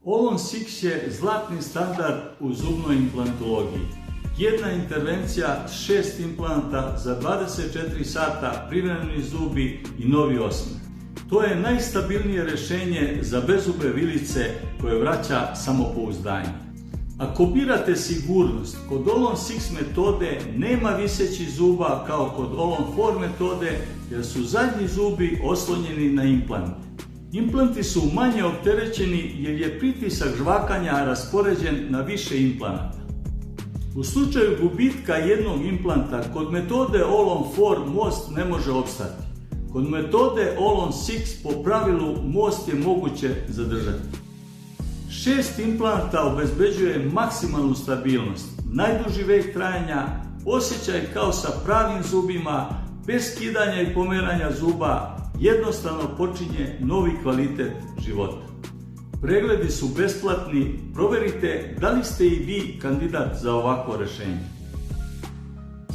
Olon 6 je zlatni standard u zubnoj implantologiji. Jedna intervencija, 6 implanta za 24 sata, privremeni zubi i novi osmeh. To je najstabilnije rješenje za bezzube vilice koje vraća samopouzdanje. Ako birate sigurnost, kod Olon 6 metode nema visećih zuba kao kod Olon 4 metode jer su zadnji zubi oslonjeni na implant. Implanti su manje opterećeni jer je pritisak žvakanja raspoređen na više implanata. U slučaju gubitka jednog implanta, kod metode Olon 4 most ne može opstati. Kod metode Olon 6 po pravilu most je moguće zadržati. 6 implanta obezbeđuje maksimalnu stabilnost, najduži vek trajanja, osjećaj kao sa pravim zubima, bez skidanja i pomeranja zuba, jednostavno počinje novi kvalitet života. Pregledi su besplatni, proverite da li ste i vi kandidat za ovakvo rješenje.